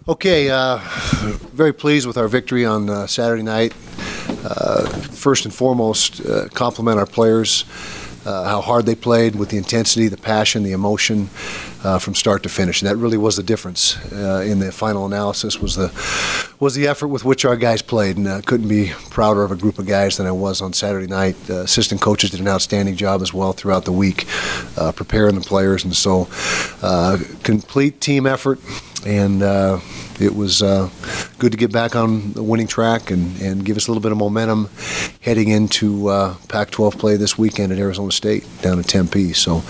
Okay, very pleased with our victory on Saturday night. First and foremost, compliment our players, how hard they played with the intensity, the passion, the emotion from start to finish. And that really was the difference in the final analysis was the effort with which our guys played. And couldn't be prouder of a group of guys than I was on Saturday night. Assistant coaches did an outstanding job as well throughout the week preparing the players. And so complete team effort. And it was good to get back on the winning track and give us a little bit of momentum heading into Pac-12 play this weekend at Arizona State down in Tempe. So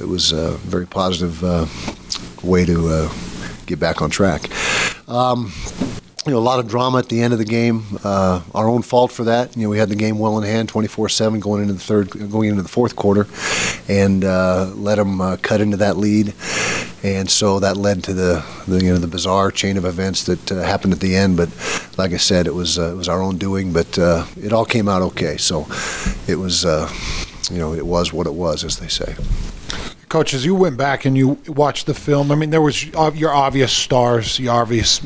it was a very positive way to get back on track. A lot of drama at the end of the game. Our own fault for that. We had the game well in hand, 24-7 going into the fourth quarter, and let them cut into that lead. And so that led to the bizarre chain of events that happened at the end. But like I said, it was our own doing. But it all came out okay. So it was it was what it was, as they say. Coach, as you went back and you watched the film, I mean, there was your obvious stars, your obvious,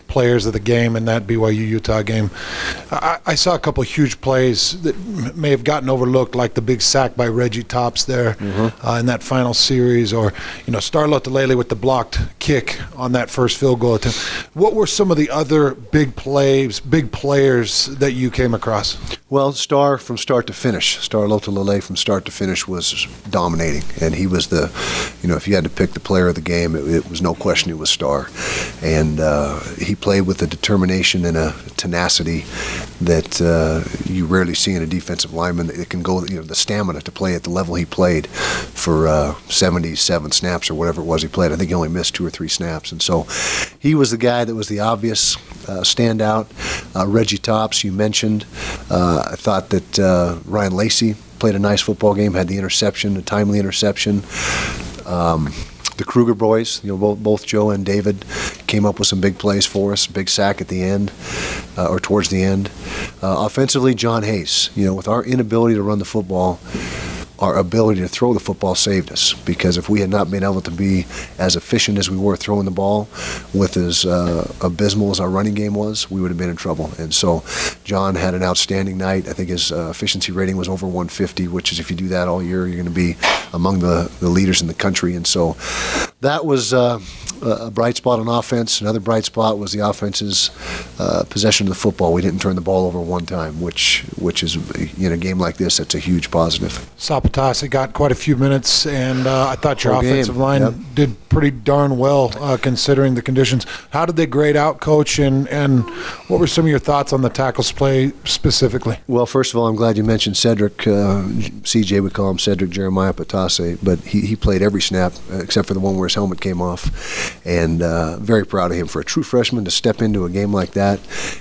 players of the game in that BYU-Utah game. I saw a couple of huge plays that may have gotten overlooked, like the big sack by Reggie Tops there in that final series, or, Star Lotulelei with the blocked kick on that first field goal attempt. What were some of the other big players that you came across? Well, Star from start to finish. Star Lotulelei from start to finish was dominating, and he was if you had to pick the player of the game, it was no question it was Star. And he played with a determination and a tenacity that you rarely see in a defensive lineman. It can go, the stamina to play at the level he played for 77 snaps or whatever it was he played. I think he only missed 2 or 3 snaps. And so he was the guy that was the obvious standout. Reggie Tops, you mentioned. I thought that Ryan Lacey played a nice football game, had the interception, a timely interception. The Kruger boys, both Joe and David came up with some big plays for us, big sack at the end, or towards the end. Offensively, John Hayes, with our inability to run the football, our ability to throw the football saved us, because if we had not been able to be as efficient as we were throwing the ball with as abysmal as our running game was, we would have been in trouble. And so John had an outstanding night. I think his efficiency rating was over 150, which is, if you do that all year, you're going to be among the leaders in the country. And so that was a bright spot on offense. Another bright spot was the offense's possession of the football. We didn't turn the ball over one time, which is, in a game like this, that's a huge positive. Sapatasa got quite a few minutes, and I thought your offensive line did pretty darn well considering the conditions. How did they grade out, Coach, and what were some of your thoughts on the tackles play specifically? Well, first of all, I'm glad you mentioned Cedric. CJ would call him Cedric Jeremiah Patase, but he played every snap except for the one where his helmet came off, and very proud of him for a true freshman to step into a game like that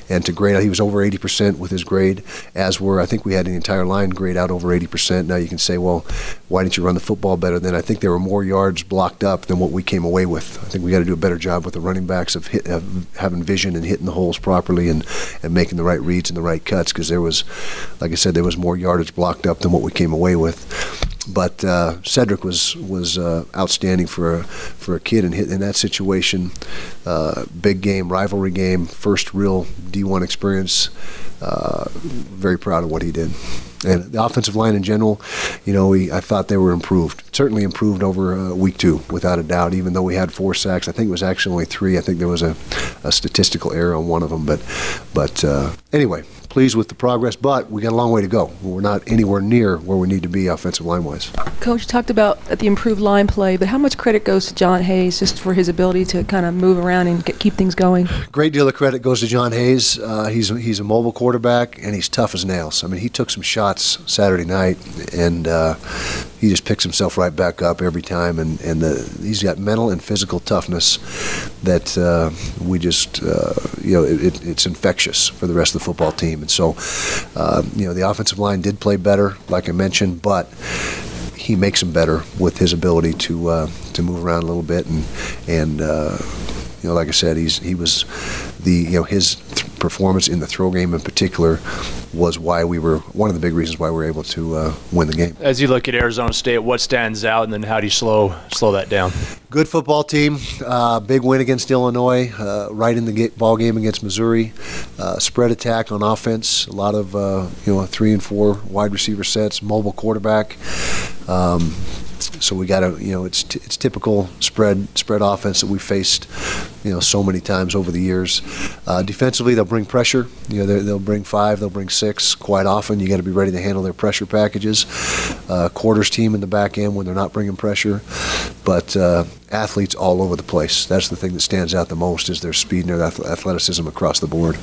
and to grade out. He was over 80% with his grade, as were, I think we had the entire line grade out over 80%. Now you can say, well, why didn't you run the football better? Then I think there were more yards blocked up than what we came away with. I think we got to do a better job with the running backs of having vision and hitting the holes properly and making the right reads and the right cuts, because there was, like I said, there was more yardage blocked up than what we came away with. But Cedric was outstanding for a kid in that situation. Big game, rivalry game, first real D1 experience. Very proud of what he did. And the offensive line in general, I thought they were improved. Certainly improved over week 2, without a doubt, even though we had 4 sacks. I think it was actually only 3. I think there was a statistical error on one of them. But anyway, pleased with the progress, but we got a long way to go. We're not anywhere near where we need to be offensive line-wise. Coach talked about the improved line play, but how much credit goes to John Hayes just for his ability to kind of move around and keep things going? Great deal of credit goes to John Hayes. He's a mobile quarterback, and he's tough as nails. I mean, he took some shots Saturday night, and he just picks himself right back up every time, and he's got mental and physical toughness that we just, it's infectious for the rest of the football team. And so, the offensive line did play better, like I mentioned, but he makes them better with his ability to move around a little bit, and like I said, he was his performance in the throw game in particular was one of the big reasons why we were able to win the game. As you look at Arizona State, what stands out, and then how do you slow that down? Good football team, big win against Illinois, right in the ball game against Missouri. Spread attack on offense, a lot of 3 and 4 wide receiver sets, mobile quarterback. So we got it's typical spread offense that we faced, so many times over the years. Defensively, they'll bring pressure. They'll bring 5, they'll bring 6. Quite often, you got to be ready to handle their pressure packages. Quarters team in the back end when they're not bringing pressure, but athletes all over the place. That's the thing that stands out the most is their speed and their athleticism across the board.